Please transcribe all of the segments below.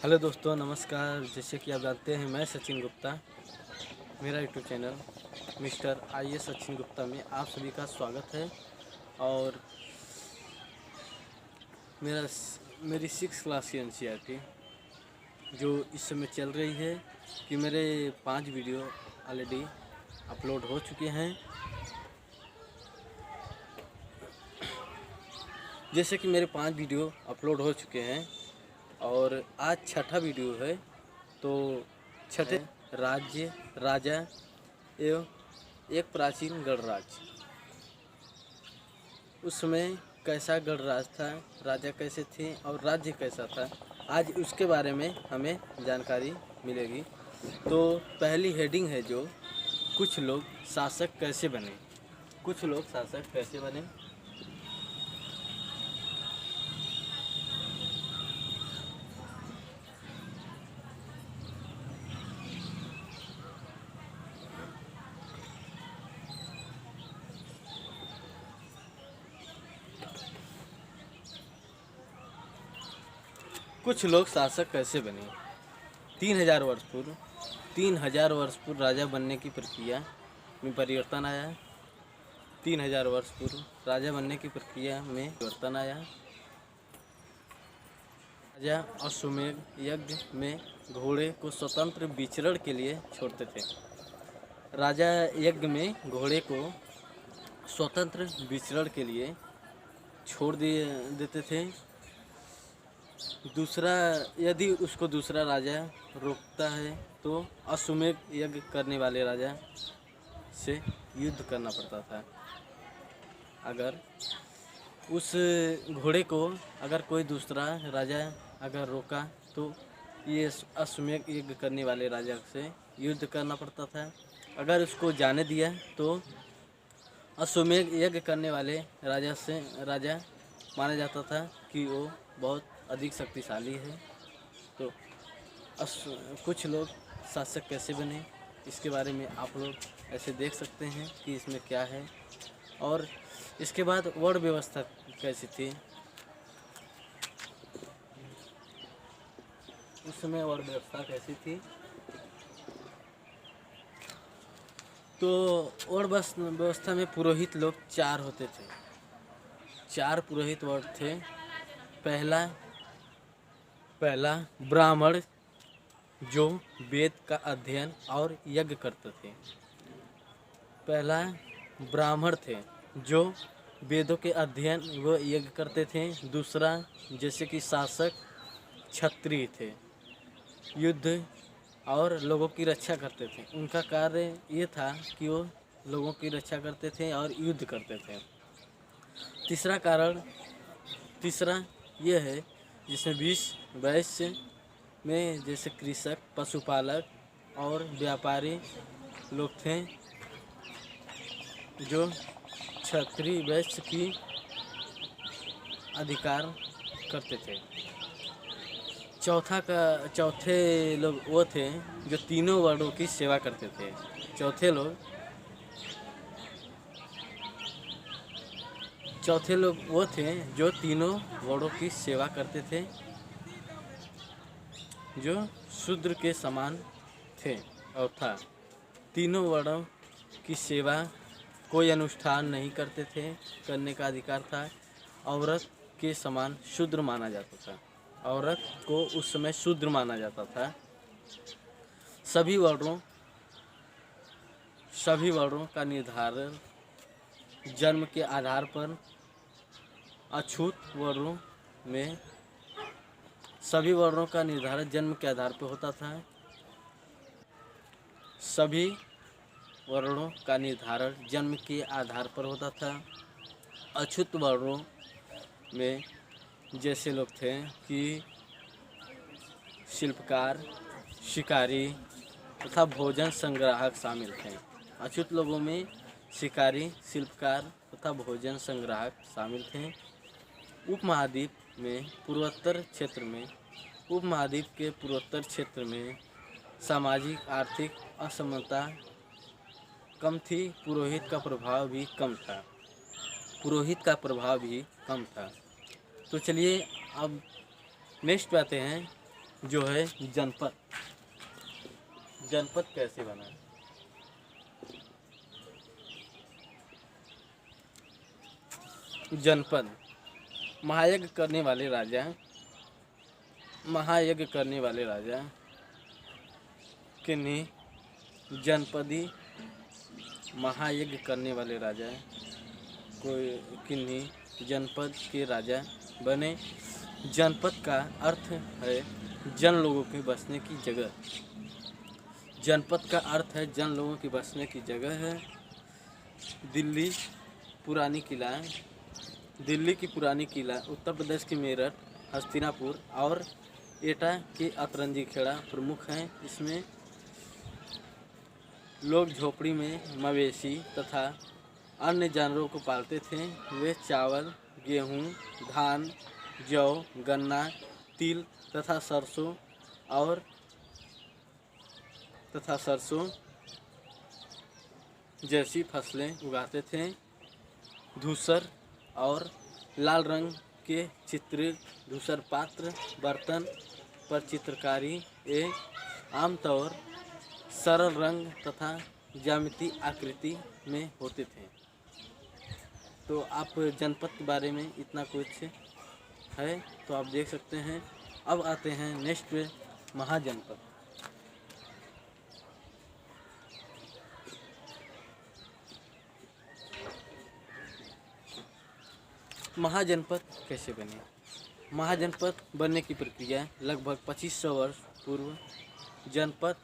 Hello दोस्तों, नमस्कार। जैसे कि आप जानते हैं, मैं सचिन गुप्ता, मेरा YouTube channel mister I S Sachin Gupta में आप सभी का स्वागत है। और मेरी 6 क्लास की एनसीईआरटी जो इस समय चल रही है कि मेरे 5 वीडियो ऑलरेडी अपलोड हो चुके हैं। जैसे कि मेरे 5 वीडियो अपलोड हो चुके हैं और आज छठा वीडियो है। तो छठे राज्य राजा एवं एक प्राचीन गणराज्य, उसमें कैसा गणराज था, राजा कैसे थे और राज्य कैसा था, आज उसके बारे में हमें जानकारी मिलेगी। तो पहली हेडिंग है जो कुछ लोग शासक कैसे बने। कुछ लोग शासक कैसे बने। कुछ लोग शासक कैसे बने। 3000 वर्ष पूर्व राजा बनने की प्रक्रिया में परिवर्तन आया। 3000 वर्ष पूर्व राजा बनने की प्रक्रिया में परिवर्तन आया। राजा अश्वमेध यज्ञ में घोड़े को स्वतंत्र विचरण के लिए छोड़ते थे। राजा यज्ञ में घोड़े को स्वतंत्र विचरण के लिए छोड़ देते थे। दूसरा, यदि उसको दूसरा राजा रोकता है तो अश्वमेध यज्ञ करने वाले राजा से युद्ध करना पड़ता था। अगर उस घोड़े को अगर कोई दूसरा राजा अगर रोका तो ये अश्वमेध यज्ञ करने वाले राजा से युद्ध करना पड़ता था। अगर उसको जाने दिया तो अश्वमेध यज्ञ करने वाले राजा माना जाता था कि वो बहुत अधिक शक्तिशाली है। तो कुछ लोग शासक कैसे बने, इसके बारे में आप लोग ऐसे देख सकते हैं कि इसमें क्या है। और इसके बाद वर्ण व्यवस्था कैसी थी, उस समय वर्ण व्यवस्था कैसी थी। तो वर्ण व्यवस्था में पुरोहित लोग 4 होते थे। 4 पुरोहित वर्ग थे। पहला ब्राह्मण जो वेद का अध्ययन और यज्ञ करते थे। पहला ब्राह्मण थे जो वेदों के अध्ययन व यज्ञ करते थे। दूसरा, जैसे कि शासक क्षत्रिय थे, युद्ध और लोगों की रक्षा करते थे। उनका कार्य ये था कि वो लोगों की रक्षा करते थे और युद्ध करते थे। तीसरा ये है जिसमें 20 वैश्य में जैसे कृषक, पशुपालक और व्यापारी लोग थे जो क्षत्रिय वैश्य की अधिकार करते थे। चौथे लोग वो थे जो तीनों वर्णों की सेवा करते थे। चौथे लोग वो थे जो तीनों वर्णों की सेवा करते थे, जो शूद्र के समान थे और था। तीनों वर्णों की सेवा कोई अनुष्ठान नहीं करते थे, करने का अधिकार था। औरत के समान शूद्र माना जाता था। औरत को उस समय शूद्र माना जाता था। सभी वर्णों का निर्धारण जन्म के आधार पर अछूत वर्णों में सभी वर्णों का निर्धारण जन्म के आधार पर होता था। सभी वर्णों का निर्धारण जन्म के आधार पर होता था। अछूत वर्णों में जैसे लोग थे कि शिल्पकार, शिकारी तथा भोजन संग्राहक शामिल थे। अछूत लोगों में शिकारी, शिल्पकार तथा भोजन संग्राहक शामिल थे। उपमहाद्वीप के पूर्वोत्तर क्षेत्र में सामाजिक आर्थिक असमानता कम थी। पुरोहित का प्रभाव भी कम था। तो चलिए अब नेक्स्ट पे आते हैं जो है जनपद। जनपद कैसे बना? जनपद महायज्ञ करने वाले राजा, महायज्ञ करने वाले राजा किन्हीं जनपदी, महायज्ञ करने वाले राजा कोई किन्हीं जनपद के राजा बने। जनपद का अर्थ है जन लोगों के बसने की जगह। जनपद का अर्थ है जन लोगों की बसने की जगह है। दिल्ली पुरानी किला, दिल्ली की पुरानी किला, उत्तर प्रदेश की मेरठ, हस्तिनापुर और एटा के अतरंजी खेड़ा प्रमुख हैं। इसमें लोग झोपड़ी में मवेशी तथा अन्य जानवरों को पालते थे। वे चावल, गेहूं, धान, जौ, गन्ना, तिल तथा सरसों जैसी फसलें उगाते थे। धूसर और लाल रंग के चित्रित धूसर पात्र बर्तन पर चित्रकारी आमतौर सरल रंग तथा ज्यामितीय आकृति में होते थे। तो आप जनपद के बारे में इतना कुछ है तो आप देख सकते हैं। अब आते हैं नेक्स्ट पे महाजनपद। महाजनपद कैसे बने? महाजनपद बनने की प्रक्रिया लगभग 2500 वर्ष पूर्व जनपद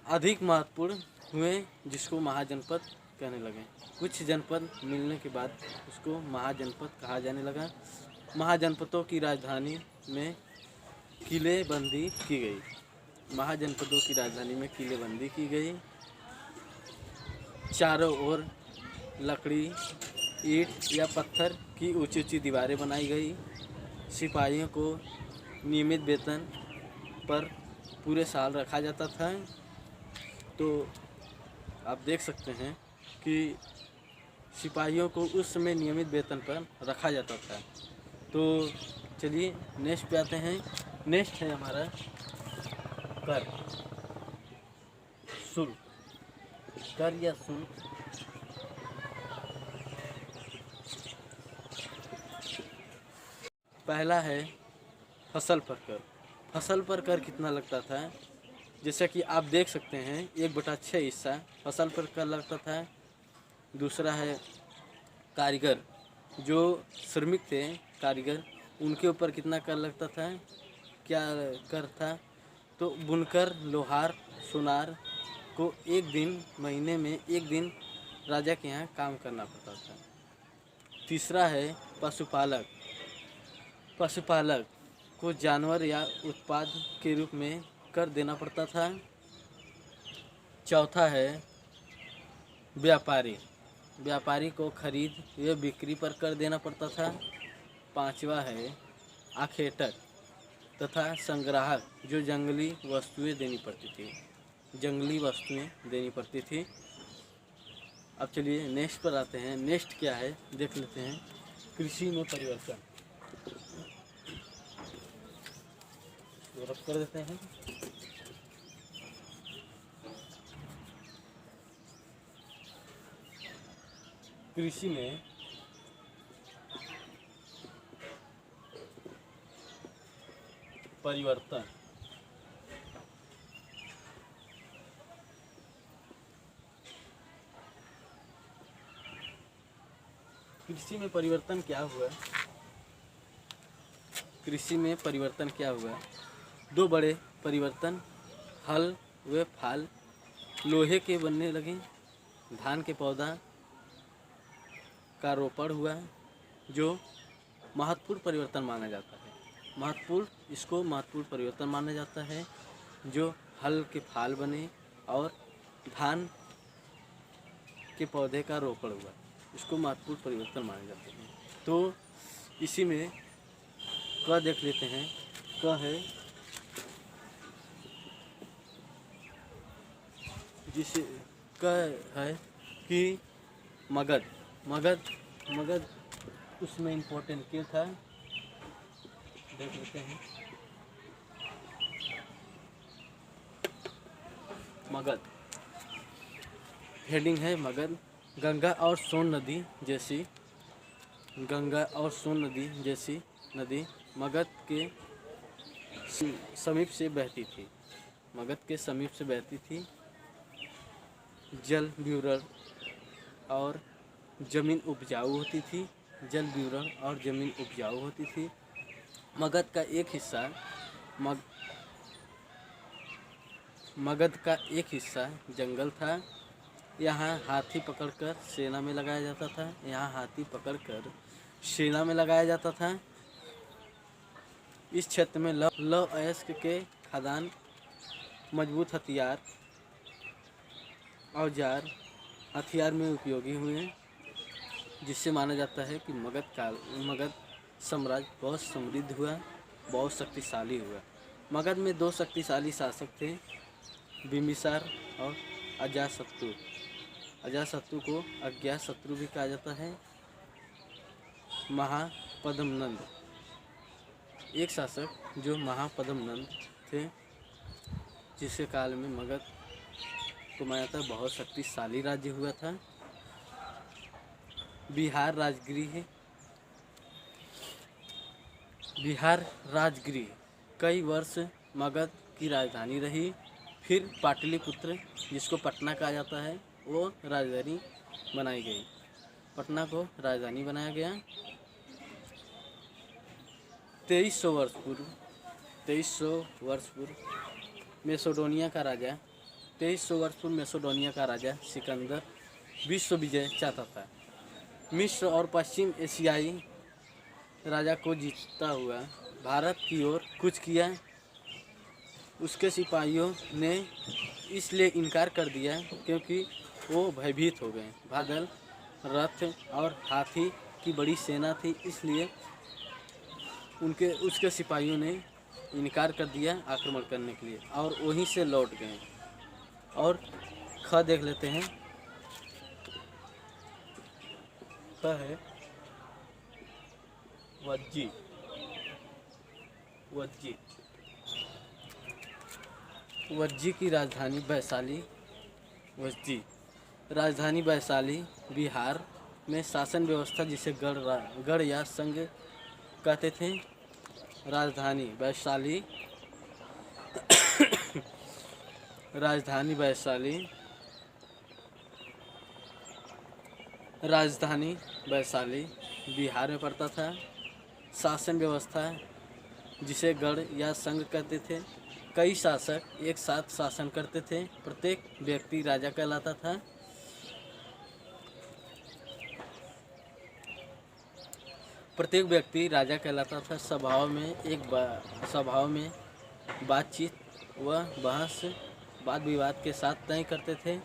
अधिक महत्वपूर्ण हुए, जिसको महाजनपद कहने लगे। कुछ जनपद मिलने के बाद उसको महाजनपद कहा जाने लगा। महाजनपदों की राजधानी में किलेबंदी की गई। महाजनपदों की राजधानी में किलेबंदी की गई। चारों ओर लकड़ी, ईंट या पत्थर की ऊंची ऊंची दीवारें बनाई गई। सिपाहियों को नियमित वेतन पर पूरे साल रखा जाता था। तो आप देख सकते हैं कि सिपाहियों को उस समय नियमित वेतन पर रखा जाता था। तो चलिए नेक्स्ट पे आते हैं। नेक्स्ट है हमारा कर, शुल्क। कर या शुल्क पहला है फसल पर कर। फसल पर कर कितना लगता था? जैसा कि आप देख सकते हैं 1/6 हिस्सा फसल पर कर लगता था। दूसरा है कारीगर, जो श्रमिक थे कारीगर, उनके ऊपर कितना कर लगता था? क्या कर था? तो बुनकर, लोहार, सुनार को एक दिन, महीने में एक दिन राजा के यहाँ काम करना पड़ता था। तीसरा है पशुपालक। पशुपालक को जानवर या उत्पाद के रूप में कर देना पड़ता था। चौथा है व्यापारी। व्यापारी को खरीद या बिक्री पर कर देना पड़ता था। पांचवा है आखेटक तथा संग्राहक, जो जंगली वस्तुएं देनी पड़ती थी, जंगली वस्तुएं देनी पड़ती थी। अब चलिए नेक्स्ट पर आते हैं। नेक्स्ट क्या है देख लेते हैं। कृषि में परिवर्तन रब कर देते हैं। कृषि में परिवर्तन कृषि में परिवर्तन क्या हुआ? कृषि में परिवर्तन क्या हुआ? दो बड़े परिवर्तन, हल व फाल लोहे के बनने लगे। धान के पौधा का रोपण हुआ, जो महत्वपूर्ण परिवर्तन माना जाता है। इसको महत्वपूर्ण परिवर्तन माना जाता है। जो हल के फाल बने और धान के पौधे का रोपण हुआ, इसको महत्वपूर्ण परिवर्तन माने जाते हैं। तो इसी में क देख लेते हैं। क है जिसे क है कि मगध। मगध उसमें इम्पोर्टेंट क्या था देख लेते हैं। मगध। हेडिंग है मगध। गंगा और सोन नदी जैसी नदी मगध के समीप से बहती थी। जल विवरण और जमीन उपजाऊ होती थी। मगध का एक हिस्सा जंगल था। यहाँ हाथी पकड़कर सेना में लगाया जाता था। इस क्षेत्र में लौह अयस्क के खदान, मजबूत हथियार में उपयोगी हुए, जिससे माना जाता है कि मगध साम्राज्य बहुत समृद्ध हुआ, बहुत शक्तिशाली हुआ। मगध में 2 शक्तिशाली शासक थे, बिंबिसार और अजातशत्रु को अज्ञातशत्रु भी कहा जाता है। महापद्मनंद, एक शासक जो महापद्मनंद थे, जिसके काल में मगध को माना जाता है बहुत शक्तिशाली राज्य हुआ था। बिहार राजगृह कई वर्ष मगध की राजधानी रही। फिर पाटलिपुत्र, जिसको पटना कहा जाता है, वो राजधानी बनाई गई। पटना को राजधानी बनाया गया। 2300 वर्ष पूर्व मैसेडोनिया का राजा सिकंदर विश्व विजय चाहता था। मिस्र और पश्चिम एशियाई राजा को जीतता हुआ भारत की ओर कूच किया। उसके सिपाहियों ने इसलिए इनकार कर दिया क्योंकि वो भयभीत हो गए। बादल, रथ और हाथी की बड़ी सेना थी, इसलिए उसके सिपाहियों ने इनकार कर दिया आक्रमण करने के लिए और वहीं से लौट गए। और ख देख लेते हैं। ख है वज्जी। वज्जी की राजधानी वैशाली। बिहार में शासन व्यवस्था जिसे गढ़ या संघ कहते थे। राजधानी वैशाली बिहार में पड़ता था। शासन व्यवस्था जिसे गढ़ या संघ कहते थे। कई शासक एक साथ शासन करते थे। प्रत्येक व्यक्ति राजा कहलाता था। सभाओं में बातचीत व बहस वाद विवाद के साथ तय करते थे।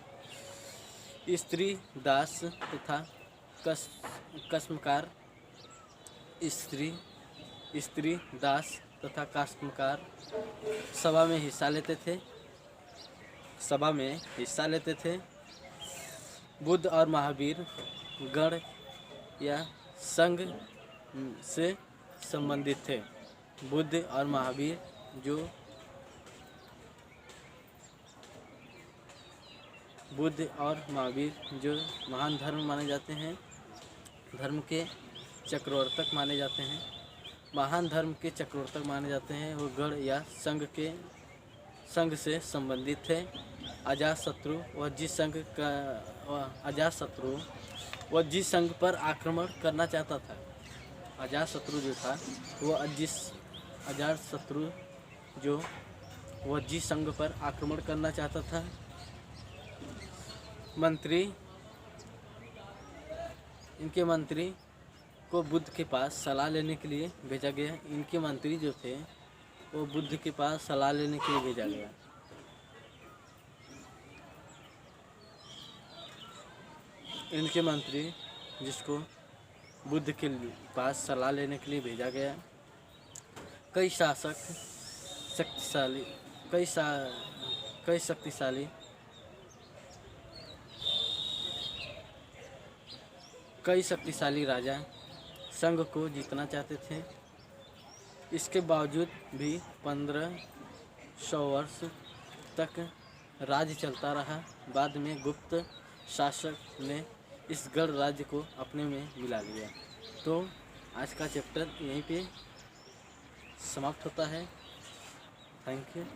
स्त्री दास तथा कास्मकार सभा में हिस्सा लेते थे। बुद्ध और महावीर गण या संघ से संबंधित थे। बुद्ध और महावीर जो महान धर्म माने जाते हैं, धर्म के चक्रवर्तक माने जाते हैं, महान धर्म के चक्रवर्तक माने जाते हैं, वो गढ़ या संघ से संबंधित थे। अजातशत्रु वज्जी संघ पर आक्रमण करना चाहता था। अजातशत्रु जो था वो वज्जी संघ पर आक्रमण करना चाहता था। इनके मंत्री को बुद्ध के पास सलाह लेने के लिए भेजा गया। इनके मंत्री जो थे वो बुद्ध के पास सलाह लेने के लिए भेजा गया। इनके मंत्री जिसको बुद्ध के पास सलाह लेने के लिए भेजा गया। कई शक्तिशाली राजा संघ को जीतना चाहते थे। इसके बावजूद भी 1500 वर्ष तक राज्य चलता रहा। बाद में गुप्त शासक ने इस गढ़ राज्य को अपने में मिला लिया। तो आज का चैप्टर यहीं पे समाप्त होता है। Thank you.